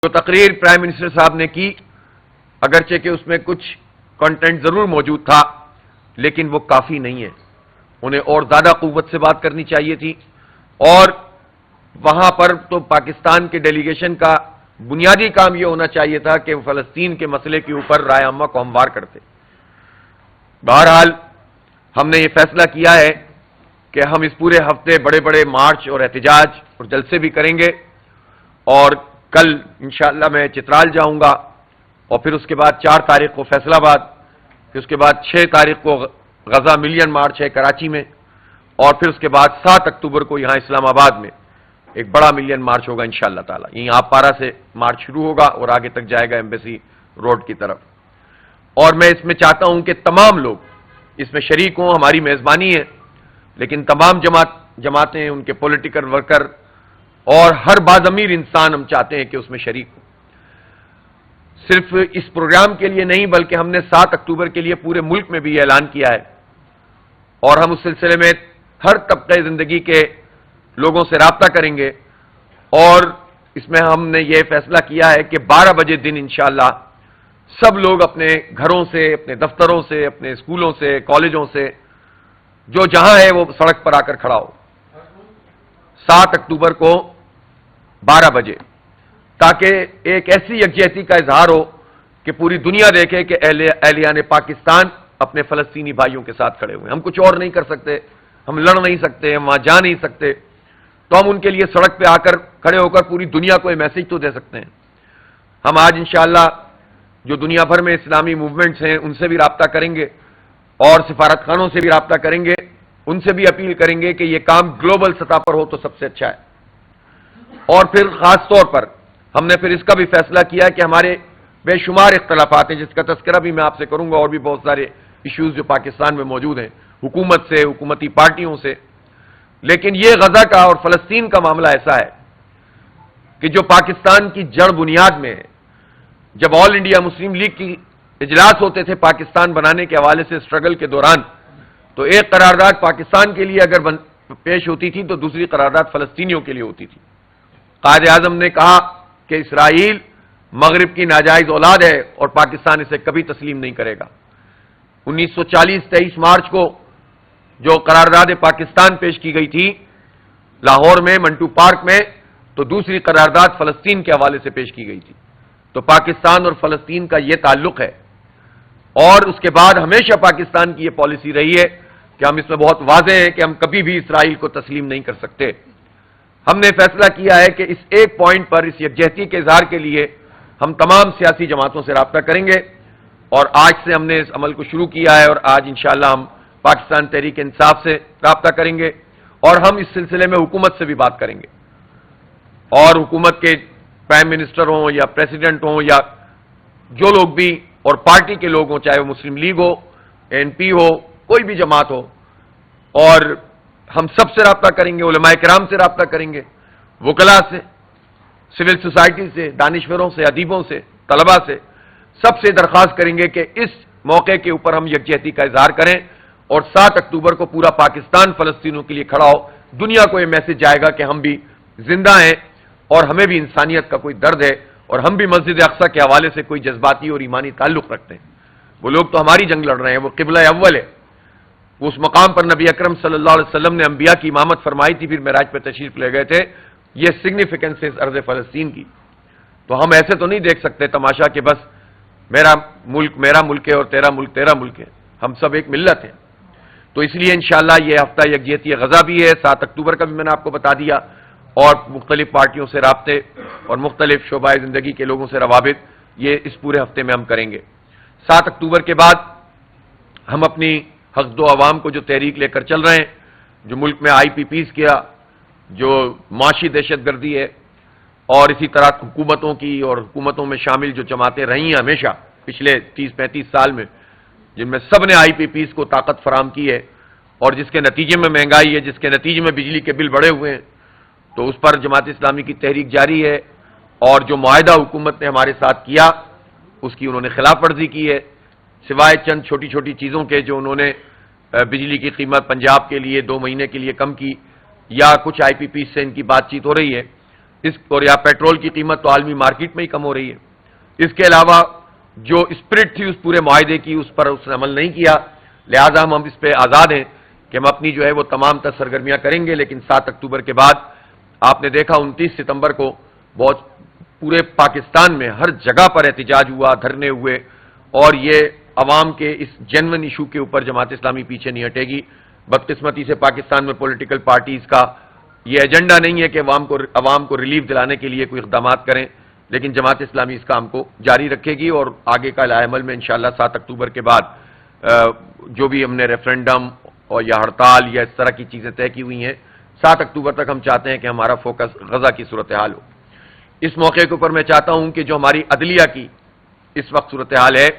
جو تقریر prime minister صاحب نے کی، اگرچہ کہ اس میں کچھ کنٹینٹ ضرور موجود تھا لیکن وہ کافی نہیں ہے. انہیں اور زیادہ قوت سے بات کرنی چاہیے تھی، اور وہاں پر تو پاکستان کے ڈیلیگیشن کا بنیادی کام یہ ہونا چاہیے تھا کہ وہ فلسطین کے مسئلے کے اوپر رائے عامہ کو ہموار کرتے. بہرحال ہم نے یہ فیصلہ کیا ہے کہ ہم اس پورے ہفتے بڑے بڑے مارچ اور احتجاج اور جلسے بھی کریں گے، اور کل انشاءاللہ میں چترال جاؤں گا، اور پھر اس کے بعد 4 تاریخ کو فیصل آباد، پھر اس کے بعد 6 تاریخ کو غزہ ملین مارچ ہے کراچی میں، اور پھر اس کے بعد 7 اکتوبر کو یہاں اسلام آباد میں ایک بڑا ملین مارچ ہوگا انشاءاللہ تعالی. یہیں آپ پارا سے مارچ شروع ہوگا اور آگے تک جائے گا ایمبیسی روڈ کی طرف. اور میں اس میں چاہتا ہوں کہ تمام لوگ اس میں شریک ہوں. ہماری میزبانی ہے لیکن تمام جماعتیں، ان کے پولیٹیکل ورکر اور ہر باضمیر انسان ہم چاہتے ہیں کہ اس میں شریک ہوں. صرف اس پروگرام کے لیے نہیں بلکہ ہم نے 7 اکتوبر کے لیے پورے ملک میں بھی اعلان کیا ہے، اور ہم اس سلسلے میں ہر طبقہ زندگی کے لوگوں سے رابطہ کریں گے. اور اس میں ہم نے یہ فیصلہ کیا ہے کہ 12 بجے دن انشاءاللہ سب لوگ اپنے گھروں سے، اپنے دفتروں سے، اپنے اسکولوں سے، کالجوں سے، جو جہاں ہے وہ سڑک پر آ کر کھڑا ہو 7 اکتوبر کو 12 بجے، تاکہ ایک ایسی یکجہتی کا اظہار ہو کہ پوری دنیا دیکھے کہ اہلیان پاکستان اپنے فلسطینی بھائیوں کے ساتھ کھڑے ہوئے ہیں. ہم کچھ اور نہیں کر سکتے، ہم لڑ نہیں سکتے، ہم وہاں جا نہیں سکتے، تو ہم ان کے لیے سڑک پہ آ کر کھڑے ہو کر پوری دنیا کو یہ میسج تو دے سکتے ہیں. ہم آج انشاءاللہ جو دنیا بھر میں اسلامی موومنٹس ہیں ان سے بھی رابطہ کریں گے، اور سفارت خانوں سے بھی رابطہ کریں گے، ان سے بھی اپیل کریں گے کہ یہ کام گلوبل سطح پر ہو تو سب سے اچھا ہے. اور پھر خاص طور پر ہم نے پھر اس کا بھی فیصلہ کیا کہ ہمارے بے شمار اختلافات ہیں جس کا تذکرہ بھی میں آپ سے کروں گا، اور بھی بہت سارے ایشوز جو پاکستان میں موجود ہیں، حکومت سے، حکومتی پارٹیوں سے. لیکن یہ غزہ کا اور فلسطین کا معاملہ ایسا ہے کہ جو پاکستان کی جڑ بنیاد میں ہے. جب آل انڈیا مسلم لیگ کی اجلاس ہوتے تھے پاکستان بنانے کے حوالے سے اسٹرگل کے دوران، تو ایک قرارداد پاکستان کے لیے اگر پیش ہوتی تھی تو دوسری قرارداد فلسطینیوں کے لیے ہوتی تھی. قائد اعظم نے کہا کہ اسرائیل مغرب کی ناجائز اولاد ہے اور پاکستان اسے کبھی تسلیم نہیں کرے گا. 1940 23 مارچ کو جو قرارداد پاکستان پیش کی گئی تھی لاہور میں منٹو پارک میں، تو دوسری قرارداد فلسطین کے حوالے سے پیش کی گئی تھی. تو پاکستان اور فلسطین کا یہ تعلق ہے، اور اس کے بعد ہمیشہ پاکستان کی یہ پالیسی رہی ہے کہ ہم اس میں بہت واضح ہیں کہ ہم کبھی بھی اسرائیل کو تسلیم نہیں کر سکتے. ہم نے فیصلہ کیا ہے کہ اس ایک پوائنٹ پر، اس یکجہتی کے اظہار کے لیے ہم تمام سیاسی جماعتوں سے رابطہ کریں گے، اور آج سے ہم نے اس عمل کو شروع کیا ہے، اور آج انشاءاللہ ہم پاکستان تحریک انصاف سے رابطہ کریں گے، اور ہم اس سلسلے میں حکومت سے بھی بات کریں گے. اور حکومت کے پرائم منسٹر ہوں یا پریزیڈنٹ ہوں یا جو لوگ بھی، اور پارٹی کے لوگ ہوں، چاہے وہ مسلم لیگ ہو، این پی ہو، کوئی بھی جماعت ہو، اور ہم سب سے رابطہ کریں گے، علماء کرام سے رابطہ کریں گے، وکلاء سے، سول سوسائٹی سے، دانشوروں سے، ادیبوں سے، طلباء سے، سب سے درخواست کریں گے کہ اس موقع کے اوپر ہم یکجہتی کا اظہار کریں، اور 7 اکتوبر کو پورا پاکستان فلسطینیوں کے لیے کھڑا ہو. دنیا کو یہ میسج جائے گا کہ ہم بھی زندہ ہیں اور ہمیں بھی انسانیت کا کوئی درد ہے، اور ہم بھی مسجد اقصی کے حوالے سے کوئی جذباتی اور ایمانی تعلق رکھتے ہیں. وہ لوگ تو ہماری جنگ لڑ رہے ہیں، وہ قبلہ اول ہے. اس مقام پر نبی اکرم صلی اللہ علیہ وسلم نے انبیاء کی امامت فرمائی تھی، پھر معراج پہ تشریف لے گئے تھے. یہ سگنیفیکنس ہے اس ارض فلسطین کی. تو ہم ایسے تو نہیں دیکھ سکتے تماشا کہ بس میرا ملک ہے اور تیرا ملک ہے. ہم سب ایک ملت ہیں. تو اس لیے انشاءاللہ یہ ہفتہ یکجہتی غزہ بھی ہے. 7 اکتوبر کا بھی میں نے آپ کو بتا دیا، اور مختلف پارٹیوں سے رابطے اور مختلف شعبۂ زندگی کے لوگوں سے روابط، یہ اس پورے ہفتے میں ہم کریں گے. 7 اکتوبر کے بعد ہم اپنی حق دو عوام کو جو تحریک لے کر چل رہے ہیں، جو ملک میں آئی پی پیز کیا، جو معاشی دہشت گردی ہے، اور اسی طرح حکومتوں کی اور حکومتوں میں شامل جو جماعتیں رہی ہیں ہمیشہ پچھلے 30-35 سال میں، جن میں سب نے آئی پی پیز کو طاقت فراہم کی ہے، اور جس کے نتیجے میں مہنگائی ہے، جس کے نتیجے میں بجلی کے بل بڑھے ہوئے ہیں، تو اس پر جماعت اسلامی کی تحریک جاری ہے. اور جو معاہدہ حکومت نے ہمارے ساتھ کیا اس کی انہوں نے خلاف ورزی کی ہے، سوائے چند چھوٹی چھوٹی چیزوں کے جو انہوں نے بجلی کی قیمت پنجاب کے لیے 2 مہینے کے لیے کم کی، یا کچھ آئی پی پی سے ان کی بات چیت ہو رہی ہے. اور یا پیٹرول کی قیمت تو عالمی مارکیٹ میں ہی کم ہو رہی ہے. اس کے علاوہ جو اسپرٹ تھی اس پورے معاہدے کی اس پر اس نے عمل نہیں کیا، لہذا ہم اس پہ آزاد ہیں کہ ہم اپنی جو ہے وہ تمام تر سرگرمیاں کریں گے. لیکن 7 اکتوبر کے بعد آپ نے دیکھا 29 ستمبر کو بہت پورے پاکستان میں ہر جگہ پر احتجاج ہوا، دھرنے ہوئے، اور یہ عوام کے اس جینون ایشو کے اوپر جماعت اسلامی پیچھے نہیں ہٹے گی. بدقسمتی سے پاکستان میں پولیٹیکل پارٹیز کا یہ ایجنڈا نہیں ہے کہ عوام کو ریلیف دلانے کے لیے کوئی اقدامات کریں، لیکن جماعت اسلامی اس کام کو جاری رکھے گی اور آگے کا عمل میں انشاءاللہ 7 اکتوبر کے بعد جو بھی ہم نے ریفرنڈم اور یا ہڑتال یا اس طرح کی چیزیں طے کی ہوئی ہیں، 7 اکتوبر تک ہم چاہتے ہیں کہ ہمارا فوکس غزہ کی صورتحال ہو. اس موقع کے اوپر میں چاہتا ہوں کہ جو ہماری عدلیہ کی اس وقت صورتحال ہے،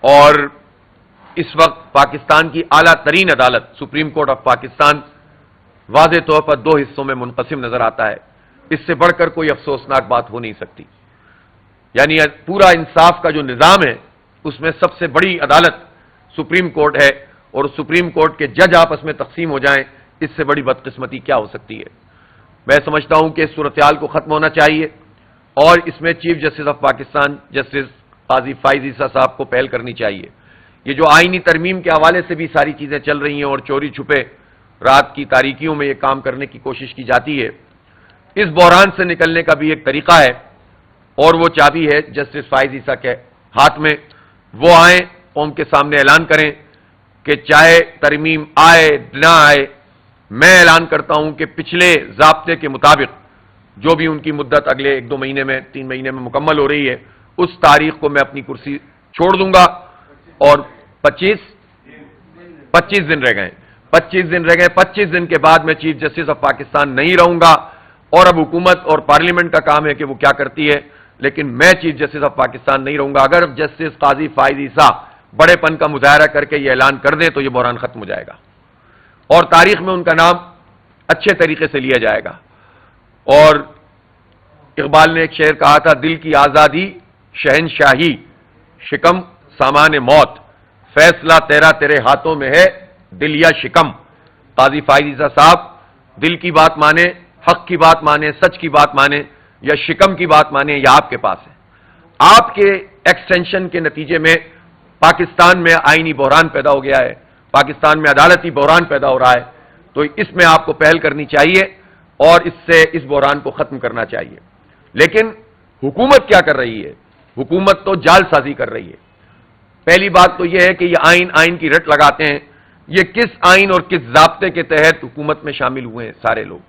اور اس وقت پاکستان کی اعلیٰ ترین عدالت سپریم کورٹ آف پاکستان واضح طور پر 2 حصوں میں منقسم نظر آتا ہے. اس سے بڑھ کر کوئی افسوسناک بات ہو نہیں سکتی. یعنی پورا انصاف کا جو نظام ہے اس میں سب سے بڑی عدالت سپریم کورٹ ہے، اور سپریم کورٹ کے جج آپس میں تقسیم ہو جائیں، اس سے بڑی بدقسمتی کیا ہو سکتی ہے. میں سمجھتا ہوں کہ اس صورتحال کو ختم ہونا چاہیے، اور اس میں chief justice of Pakistan justice قاضی فائز عیسیٰ صاحب کو پہل کرنی چاہیے. یہ جو آئینی ترمیم کے حوالے سے بھی ساری چیزیں چل رہی ہیں اور چوری چھپے رات کی تاریکیوں میں یہ کام کرنے کی کوشش کی جاتی ہے، اس بحران سے نکلنے کا بھی ایک طریقہ ہے، اور وہ چابی ہے جسٹس فائز عیسیٰ کے ہاتھ میں. وہ آئیں، قوم کے سامنے اعلان کریں کہ چاہے ترمیم آئے نہ آئے، میں اعلان کرتا ہوں کہ پچھلے ضابطے کے مطابق جو بھی ان کی مدت اگلے 1-2 مہینے میں 3 مہینے میں مکمل ہو رہی ہے، اس تاریخ کو میں اپنی کرسی چھوڑ دوں گا. اور 25 دن رہ گئے 25 دن کے بعد میں چیف جسٹس آف پاکستان نہیں رہوں گا. اور اب حکومت اور پارلیمنٹ کا کام ہے کہ وہ کیا کرتی ہے، لیکن میں چیف جسٹس آف پاکستان نہیں رہوں گا. اگر جسٹس قاضی فائز عیسیٰ بڑے پن کا مظاہرہ کر کے یہ اعلان کر دیں تو یہ بحران ختم ہو جائے گا، اور تاریخ میں ان کا نام اچھے طریقے سے لیا جائے گا. اور اقبال نے ایک شعر کہا تھا، دل کی آزادی شہنشاہی شکم سامان موت، فیصلہ تیرا تیرے ہاتھوں میں ہے دل یا شکم. قاضی فائز عیسیٰ صاحب دل کی بات مانے، حق کی بات مانے، سچ کی بات مانے، یا شکم کی بات مانے، یا آپ کے پاس ہے. آپ کے ایکسٹینشن کے نتیجے میں پاکستان میں آئینی بحران پیدا ہو گیا ہے، پاکستان میں عدالتی بحران پیدا ہو رہا ہے. تو اس میں آپ کو پہل کرنی چاہیے اور اس سے اس بحران کو ختم کرنا چاہیے. لیکن حکومت کیا کر رہی ہے؟ حکومت تو جال سازی کر رہی ہے. پہلی بات تو یہ ہے کہ یہ آئین کی رٹ لگاتے ہیں. یہ کس آئین اور کس ضابطے کے تحت حکومت میں شامل ہوئے ہیں سارے لوگ؟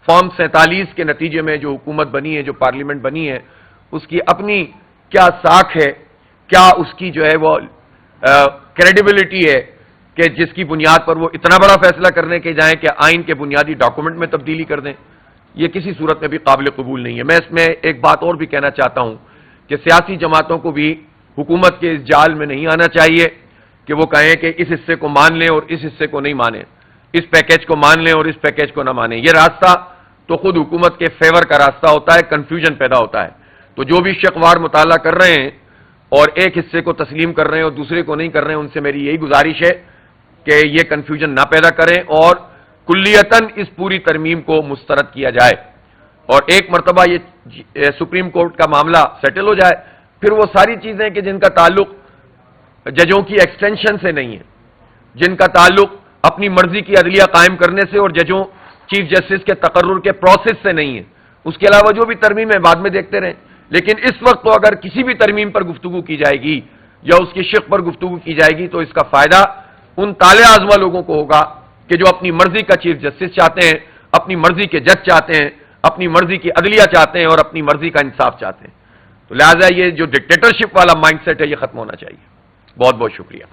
فارم 47 کے نتیجے میں جو حکومت بنی ہے، جو پارلیمنٹ بنی ہے، اس کی اپنی کیا ساکھ ہے، کیا اس کی جو ہے وہ کریڈیبلٹی ہے کہ جس کی بنیاد پر وہ اتنا بڑا فیصلہ کرنے کے جائیں کہ آئین کے بنیادی ڈاکومنٹ میں تبدیلی کر دیں؟ یہ کسی صورت میں بھی قابل قبول نہیں ہے. میں اس میں ایک بات اور بھی کہنا چاہتا ہوں کہ سیاسی جماعتوں کو بھی حکومت کے اس جال میں نہیں آنا چاہیے کہ وہ کہیں کہ اس حصے کو مان لیں اور اس حصے کو نہیں مانیں، اس پیکیج کو مان لیں اور اس پیکیج کو نہ مانیں. یہ راستہ تو خود حکومت کے فیور کا راستہ ہوتا ہے، کنفیوژن پیدا ہوتا ہے. تو جو بھی شقوار مطالعہ کر رہے ہیں اور ایک حصے کو تسلیم کر رہے ہیں اور دوسرے کو نہیں کر رہے ہیں، ان سے میری یہی گزارش ہے کہ یہ کنفیوژن نہ پیدا کریں اور کلیتاً اس پوری ترمیم کو مسترد کیا جائے. اور ایک مرتبہ یہ سپریم کورٹ کا معاملہ سیٹل ہو جائے، پھر وہ ساری چیزیں کہ جن کا تعلق ججوں کی ایکسٹینشن سے نہیں ہے، جن کا تعلق اپنی مرضی کی عدلیہ قائم کرنے سے اور ججوں چیف جسٹس کے تقرر کے پروسیس سے نہیں ہے، اس کے علاوہ جو بھی ترمیم ہے بعد میں دیکھتے رہیں. لیکن اس وقت تو اگر کسی بھی ترمیم پر گفتگو کی جائے گی یا اس کی شق پر گفتگو کی جائے گی تو اس کا فائدہ ان تالے آزما لوگوں کو ہوگا کہ جو اپنی مرضی کا چیف جسٹس چاہتے ہیں، اپنی مرضی کے جج چاہتے ہیں، اپنی مرضی کی عدلیہ چاہتے ہیں اور اپنی مرضی کا انصاف چاہتے ہیں. تو لہٰذا یہ جو ڈکٹیٹرشپ والا مائنڈ سیٹ ہے یہ ختم ہونا چاہیے. بہت بہت شکریہ.